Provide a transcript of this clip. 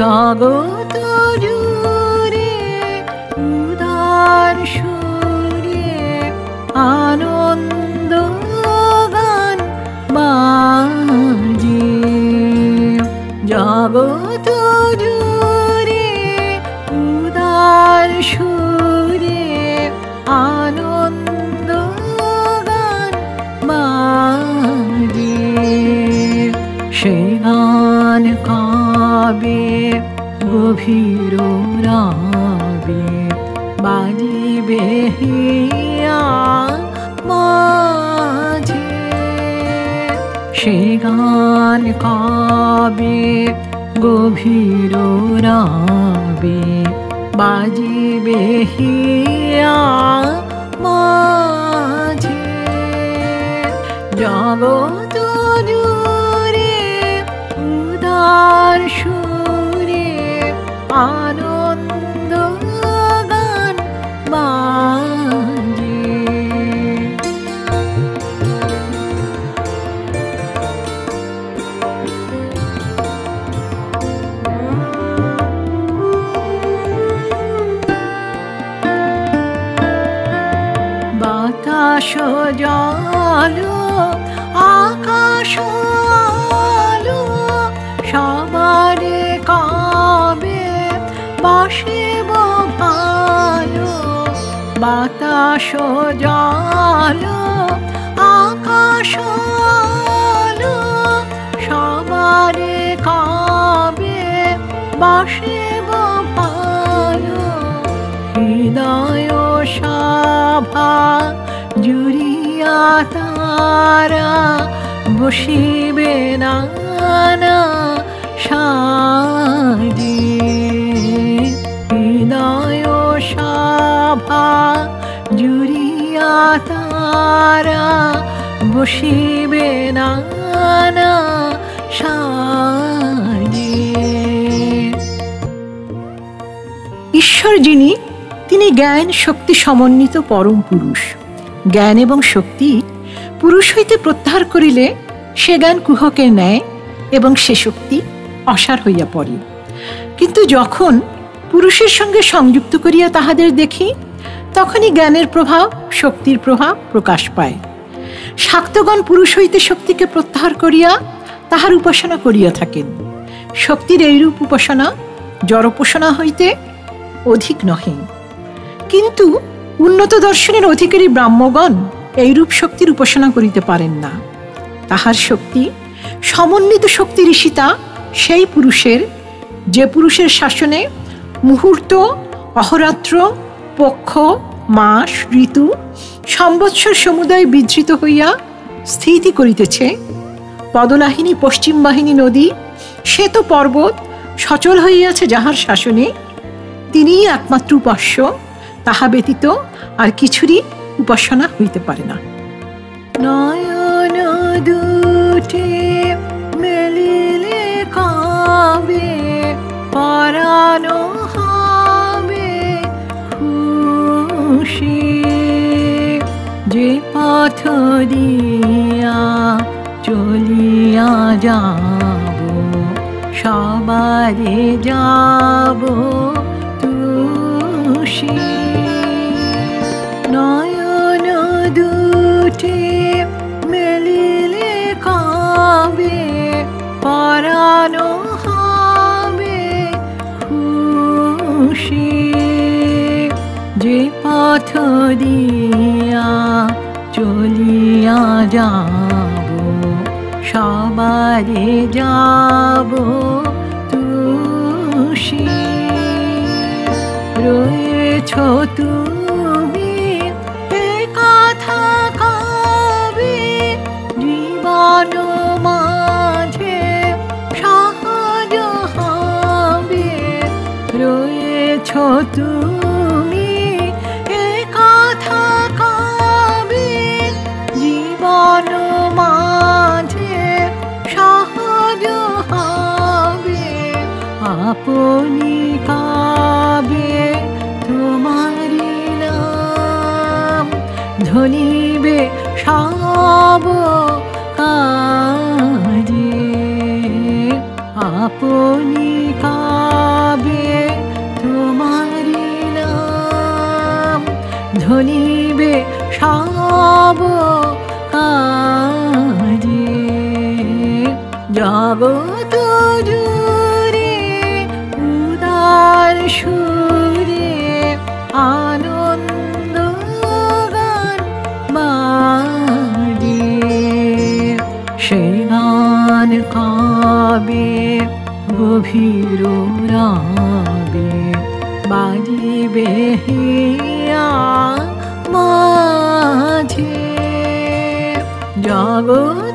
জগৎ জুড়ে উদার সুরে আনন্দ গান বাজে। জগৎ জুড়ে উদার সুরে আনন্দ গান বাজে। সে গান কাবে গভীর রাবে বাজিবে হিয়া মাঝে। সে গান কাবে গভীর রাবে বাজিবে হিয়া মাঝে। জগৎ জুড়ে উদার সুরে আনন্দ গান বাজে। বাতাস জল আকাশ আলো সবারে কাবে বাসিব ভালো। বাতাস জল আকাশ আলো সবারে কাবে বাসিব ভালো। হৃদয় সভা জুড়িয়া তারা বসিবে নানা সাজে। হৃদয় সভা জুড়িয়া তারা বসিবে নানা সাজে। ঈশ্বর যিনি, তিনি জ্ঞান শক্তি সমন্বিত পরম পুরুষ। জ্ঞান এবং শক্তি পুরুষ হইতে প্রত্যাহার করিলে সে জ্ঞান কুহকের ন্যায় এবং সে শক্তি অসার হইয়া পড়ে। কিন্তু যখন পুরুষের সঙ্গে সংযুক্ত করিয়া তাহাদের দেখি, তখনই জ্ঞানের প্রভাব শক্তির প্রভাব প্রকাশ পায়। শাক্তগণ পুরুষ হইতে শক্তিকে প্রত্যাহার করিয়া তাহার উপাসনা করিয়া থাকেন। শক্তির এইরূপ উপাসনা জড়োপাসনা হইতে অধিক নহে। কিন্তু উন্নত দর্শনের অধিকারী ব্রাহ্মগণ এইরূপ শক্তির উপাসনা করিতে পারেন না। তাহার শক্তি সমন্বিত শক্তি ঋষিতা সেই পুরুষের, যে পুরুষের শাসনে মুহূর্ত, অহরাত্র, পক্ষ, মাস, ঋতু, সম্বৎসর সমুদায় বিধৃত হইয়া স্থিতি করিতেছে। পদলাহিনী পশ্চিম বাহিনী নদী, শ্বেত পর্বত সচল হইয়াছে যাহার শাসনে, তিনিই একমাত্র উপাস্য। তাহা ব্যতীত আর কিছুরই উপাসনা হইতে পারে না। নয়ন দুটি মেলিলে কাবে পরাণ হবে খুশি। যে পথ দিয়া চলিয়া যাব সবারে যাব তুষি। নয়ন দুটি মেলিলে কাবে পরাণ হবে খুশি। যে পথ দিয়া চলিয়া যাব সবারে যাব তুষি। রয়েছ তুমি এ কথা কাবে জীবন মাঝে সহজ হবে। রয়েছ তুমি এ কথা কাবে জীবন মাঝে সহজ হবে। আপনি কাবে তোমারি নাম ধনিবে সব কাজে। আপনি ঢলিবে সব কাজে। জগৎ জুড়ে উদার সুরে আনন্দ গান বাজে। সেই গান কাবে গভীর রাবে, বাজিবে হিয়া মাঝে। জগৎ